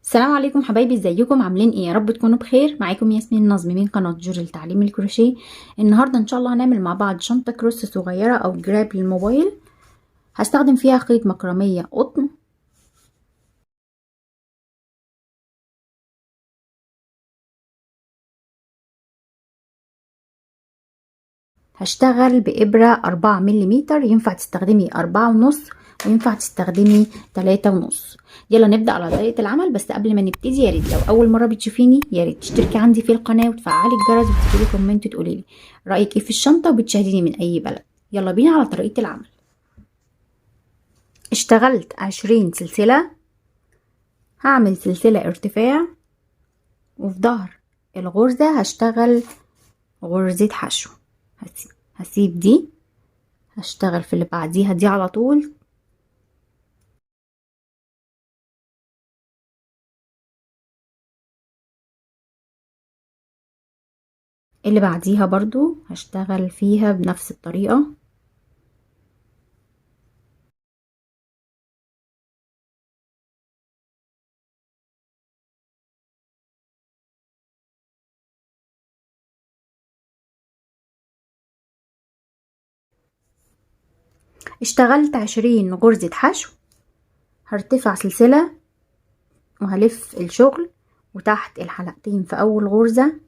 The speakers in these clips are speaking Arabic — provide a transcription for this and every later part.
السلام عليكم حبايبي، ازيكم عاملين ايه؟ يا رب تكونوا بخير. معاكم ياسمين نظمي من قناه جوري لتعليم الكروشيه. النهارده ان شاء الله هنعمل مع بعض شنطه كروس صغيره او جراب للموبايل. هستخدم فيها خيط مكرميه قطن. هشتغل بإبرة 4 ملم، ينفع تستخدمي 4.5 وينفع تستخدمي 3.5. يلا نبدأ على طريقة العمل. بس قبل ما نبتدي، يا ريت لو أول مرة بتشوفيني يا ريت تشتركي عندي في القناة وتفعلي الجرس وتكتبي كومنت تقولي لي رأيك ايه في الشنطة وبتشاهديني من أي بلد. يلا بينا على طريقة العمل. اشتغلت 20 سلسلة. هعمل سلسلة ارتفاع، وفي ظهر الغرزة هشتغل غرزة حشو. هسيب دي، هشتغل في اللي بعديها دي على طول. اللي بعديها برضو هشتغل فيها بنفس الطريقة. اشتغلت 20 غرزة حشو. هرتفع سلسلة وهلف الشغل، وتحت الحلقتين في اول غرزة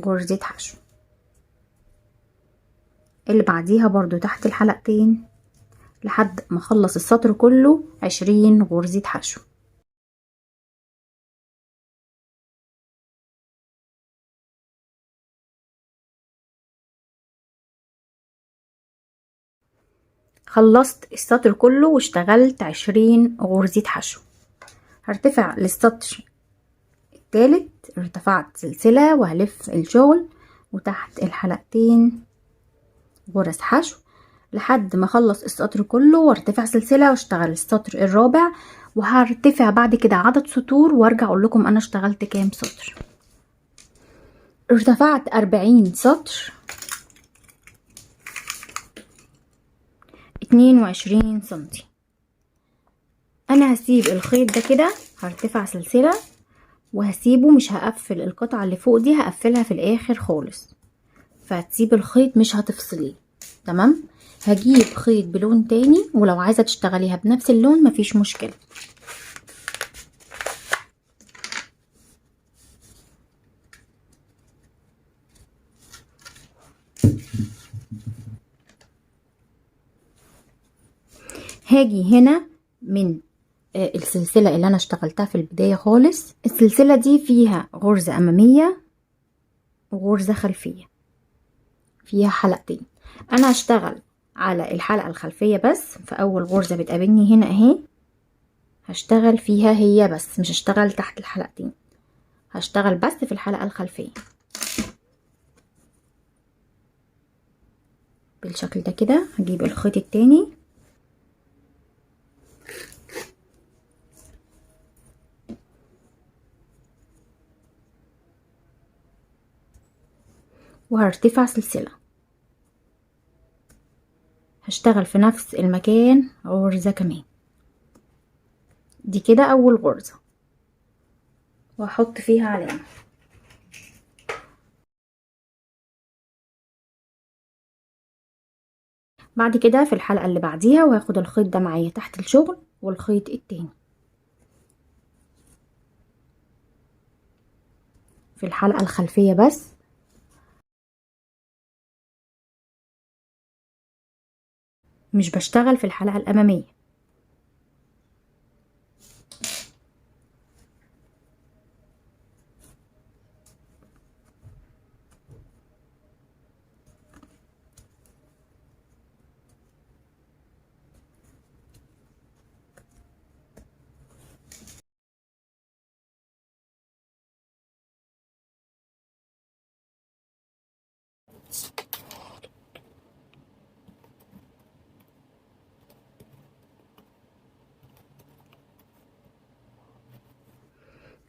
غرزة حشو. اللي بعديها برضو تحت الحلقتين لحد ما اخلص السطر كله 20 غرزة حشو. خلصت السطر كله واشتغلت 20 غرزة حشو. هرتفع للسطر التالت، ارتفعت سلسلة وهلف الشغل وتحت الحلقتين غرز حشو لحد ما اخلص السطر كله وارتفع سلسلة واشتغل السطر الرابع. وهرتفع بعد كده عدد سطور وارجع اقول لكم انا اشتغلت كام سطر. ارتفعت 40 سطر، 22 سنتي. انا هسيب الخيط ده كده، هرتفع سلسلة وهسيبه، مش هقفل القطعة اللي فوق دي، هقفلها في الاخر خالص، فهتسيب الخيط مش هتفصليه. تمام. هجيب خيط بلون تاني، ولو عايزة تشتغليها بنفس اللون مفيش مشكلة. هاجي هنا من السلسلة اللي انا اشتغلتها في البداية خالص. السلسلة دي فيها غرزة امامية وغرزة خلفية، فيها حلقتين. انا هشتغل على الحلقة الخلفية بس. في اول غرزة بتقابلني هنا اهي، هشتغل فيها هي بس، مش هشتغل تحت الحلقتين، هشتغل بس في الحلقة الخلفية بالشكل ده كده. هجيب الخيط التاني وهرتفع سلسلة، هشتغل في نفس المكان غرزة كمان. دي كده اول غرزة وهحط فيها علامة. بعد كده في الحلقة اللي بعديها وهاخد الخيط ده معايا تحت الشغل والخيط التاني في الحلقة الخلفية بس. مش بشتغل في الحلقة الأمامية.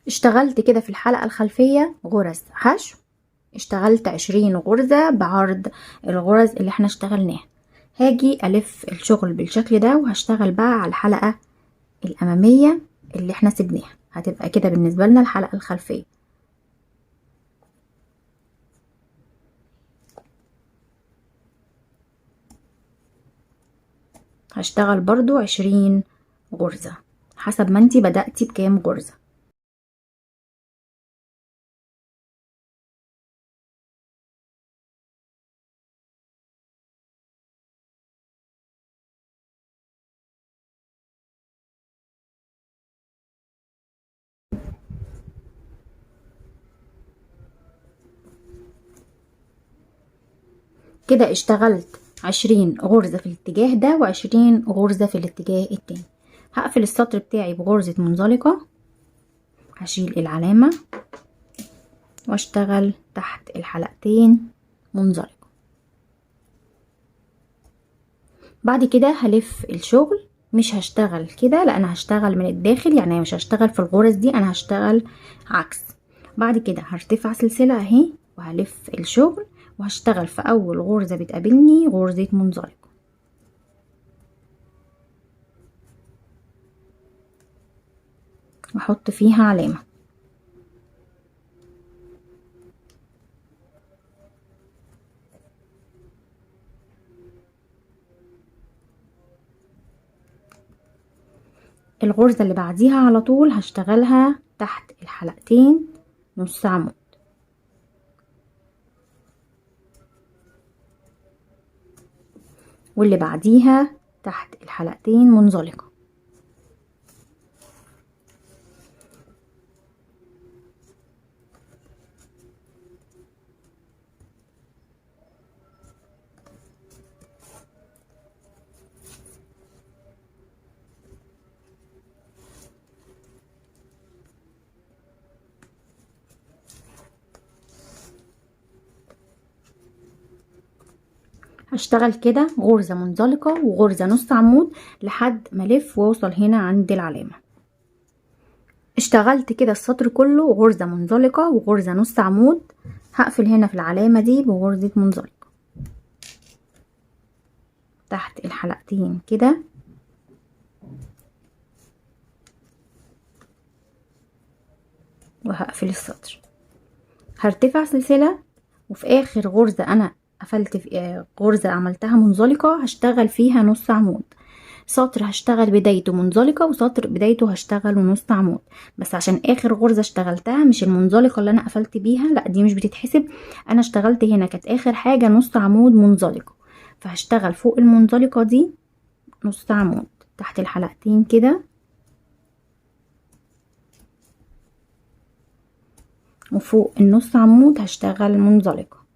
اشتغلت كده في الحلقة الخلفية غرز حشو. اشتغلت 20 غرزة بعرض الغرز اللي احنا اشتغلناها. هاجي ألف الشغل بالشكل ده وهشتغل بقى على الحلقة الأمامية اللي احنا سبناها. هتبقى كده بالنسبة لنا الحلقة الخلفية. هشتغل برضو 20 غرزة حسب ما انتي بدأتي بكام غرزة. كده اشتغلت 20 غرزة في الاتجاه ده و20 غرزة في الاتجاه التاني. هقفل السطر بتاعي بغرزة منزلقة، هشيل العلامة واشتغل تحت الحلقتين منزلقة. بعد كده هلف الشغل، مش هشتغل كده، لا انا هشتغل من الداخل، يعني مش هشتغل في الغرز دي، انا هشتغل عكس. بعد كده هرتفع سلسلة اهي وهلف الشغل وهشتغل في اول غرزة بتقابلني غرزة منزلقة، واحط فيها علامة. الغرزة اللي بعديها على طول هشتغلها تحت الحلقتين نص عمود، واللي بعديها تحت الحلقتين منزلقة. هشتغل كده غرزة منزلقة وغرزة نص عمود لحد ما الف واوصل هنا عند العلامة. اشتغلت كده السطر كله غرزة منزلقة وغرزة نص عمود. هقفل هنا في العلامة دي بغرزة منزلقة تحت الحلقتين كده، وهقفل السطر. هرتفع سلسلة، وفي اخر غرزة انا قفلت في غرزة عملتها منزلقة هشتغل فيها نص عمود. سطر هشتغل بدايته منزلقة وسطر بدايته هشتغل نص عمود، بس عشان اخر غرزة اشتغلتها مش المنزلقة اللي انا قفلت بيها، لا دي مش بتتحسب. انا اشتغلت هنا كانت اخر حاجة نص عمود منزلقة، فهشتغل فوق المنزلقة دي نص عمود تحت الحلقتين كده، وفوق النص عمود هشتغل منزلقة.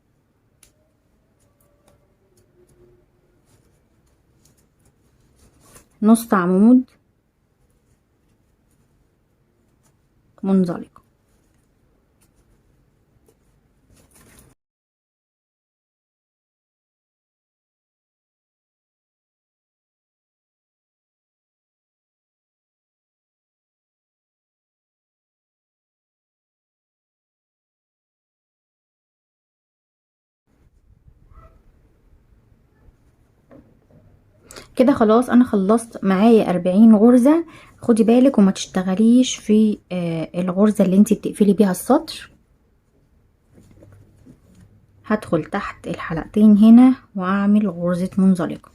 نص عمود منزلقة. كده خلاص انا خلصت معايا 40 غرزة. خدي بالك وما تشتغليش في الغرزة اللي انتي بتقفلي بيها السطر. هدخل تحت الحلقتين هنا واعمل غرزة منزلقة،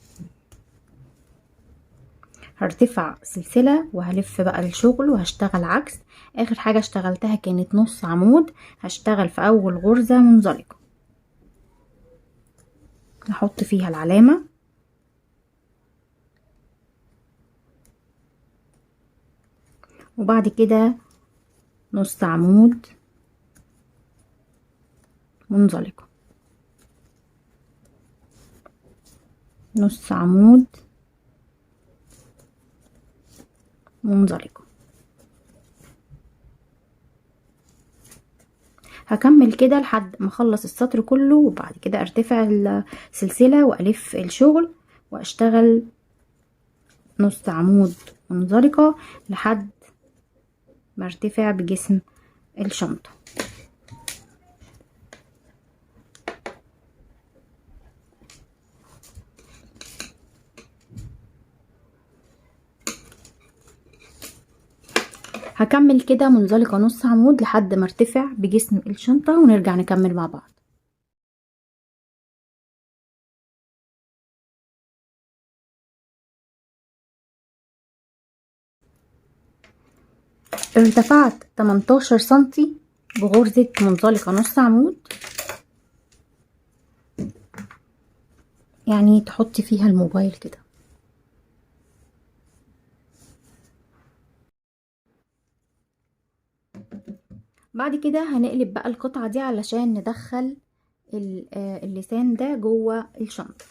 هرتفع سلسلة وهلف بقى الشغل وهشتغل عكس. اخر حاجة اشتغلتها كانت نص عمود، هشتغل في اول غرزة منزلقة، هحط فيها العلامة، وبعد كده نص عمود منزلقة، نص عمود منزلقة. هكمل كده لحد ما اخلص السطر كله، وبعد كده ارتفع السلسلة والف الشغل واشتغل نص عمود منزلقة لحد ما ارتفع بجسم الشنطة. هكمل كده منزلقة نص عمود لحد ما ارتفع بجسم الشنطة ونرجع نكمل مع بعض. ارتفعت 18 سنتي بغرزة منزلقة نص عمود، يعني تحطي فيها الموبايل كده. بعد كده هنقلب بقى القطعة دي علشان ندخل اللسان ده جوه الشنطة.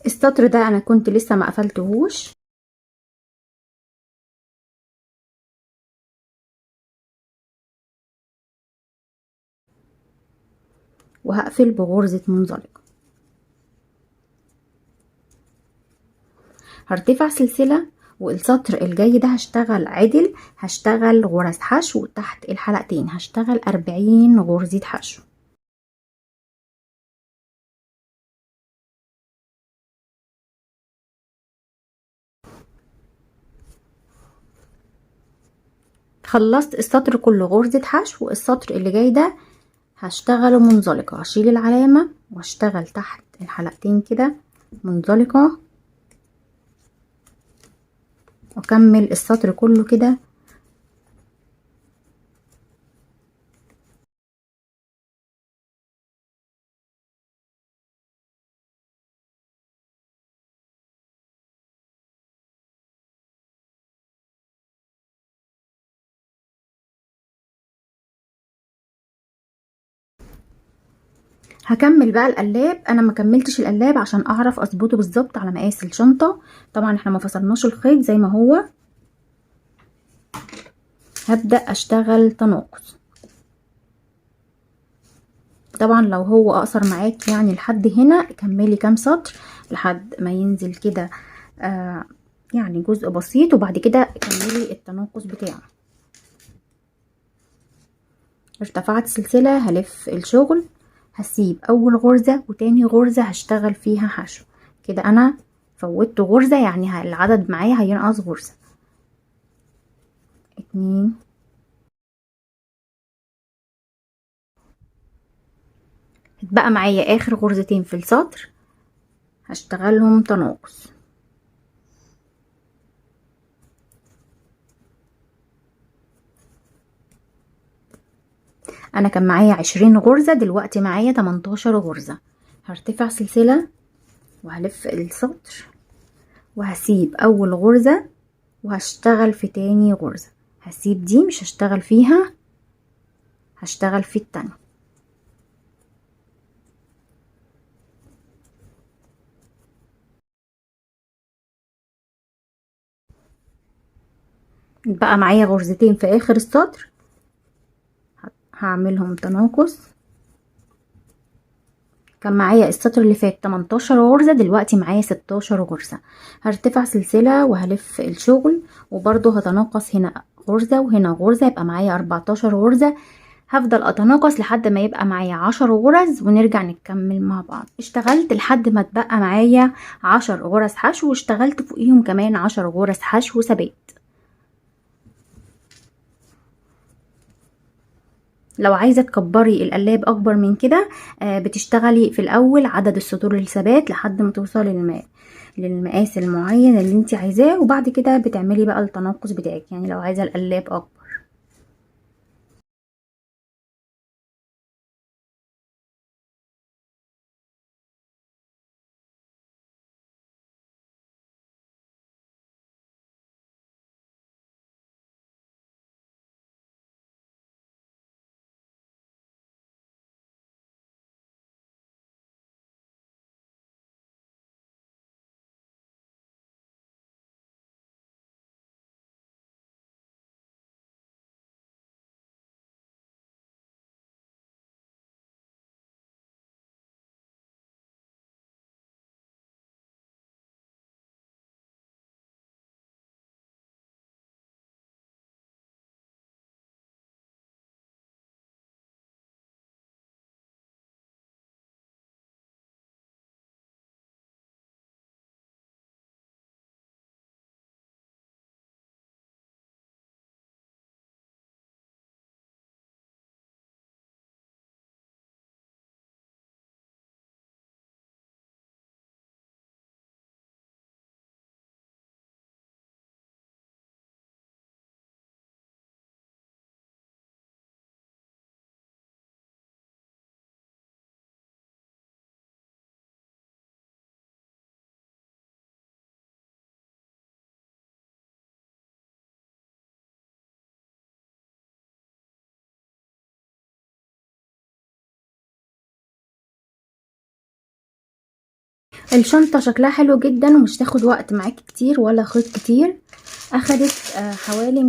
السطر ده انا كنت لسه ما قفلتهوش، وهقفل بغرزة منزلقة. هرتفع سلسلة، والسطر الجاي ده هشتغل عدل، هشتغل غرز حشو تحت الحلقتين، هشتغل 40 غرزة حشو. خلصت السطر كله غرزة حشو. السطر اللي جاي ده هشتغله منزلقة، هشيل العلامة واشتغل تحت الحلقتين كده منزلقة، واكمل السطر كله كده. هكمل بقى القلاب. انا ما كملتش القلاب عشان اعرف اظبطه بالظبط على مقاس الشنطة. طبعا احنا ما فصلناش الخيط زي ما هو. هبدأ اشتغل تناقص. طبعا لو هو اقصر معاك يعني لحد هنا كملي كام سطر لحد ما ينزل كده يعني جزء بسيط، وبعد كده كملي التناقص بتاعه. ارتفعت سلسلة، هلف الشغل، هسيب اول غرزة وتاني غرزة هشتغل فيها حشو كده. انا فوتت غرزة يعني العدد معايا هينقص غرزة، 2. هتبقى معايا اخر غرزتين في السطر هشتغلهم تناقص. انا كان معايا 20 غرزة، دلوقتي معايا 18 غرزة. هرتفع سلسلة وهلف السطر وهسيب اول غرزة وهشتغل في تاني غرزة. هسيب دي مش هشتغل فيها، هشتغل في التانية. بقى معايا غرزتين في اخر السطر هعملهم تناقص. كان معايا السطر اللي فات 18 غرزة، دلوقتي معايا 16 غرزة. هرتفع سلسلة وهلف الشغل وبرضو هتناقص هنا غرزة وهنا غرزة، يبقى معايا 14 غرزة. هفضل اتناقص لحد ما يبقى معايا 10 غرز ونرجع نكمل مع بعض. اشتغلت لحد ما اتبقى معايا 10 غرز حشو، واشتغلت فوقيهم كمان 10 غرز حشو ثبات. لو عايزة تكبري القلاب اكبر من كده بتشتغلي في الاول عدد السطور الثبات لحد ما توصلي للمقاس المعين اللي انت عايزاه، وبعد كده بتعملي بقى التناقص بتاعك، يعني لو عايزة القلاب اكبر. الشنطة شكلها حلو جدا ومش تاخد وقت معاكي كتير ولا خيط كتير. اخدت حوالي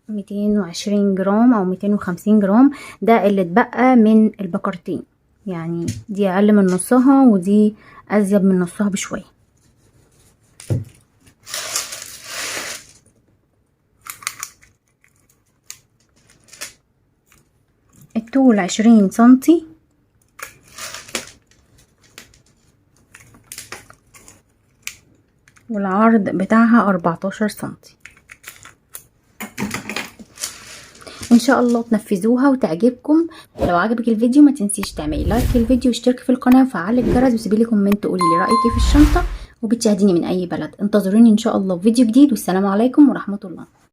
220 جرام او 250 جرام، ده اللي اتبقى من البكرتين، يعني دي اقل من نصها ودي ازيد من نصها بشوية. الطول 20 سنتي والعرض بتاعها 14 سنتي. ان شاء الله تنفذوها وتعجبكم. لو عجبك الفيديو ما تنسيش تعملي لايك للفيديو واشتركي في القناه وفعلي الجرس وسيبي لي كومنت تقولي لي رايك في الشنطه، وبتشاهديني من اي بلد. انتظروني ان شاء الله في فيديو جديد، والسلام عليكم ورحمه الله.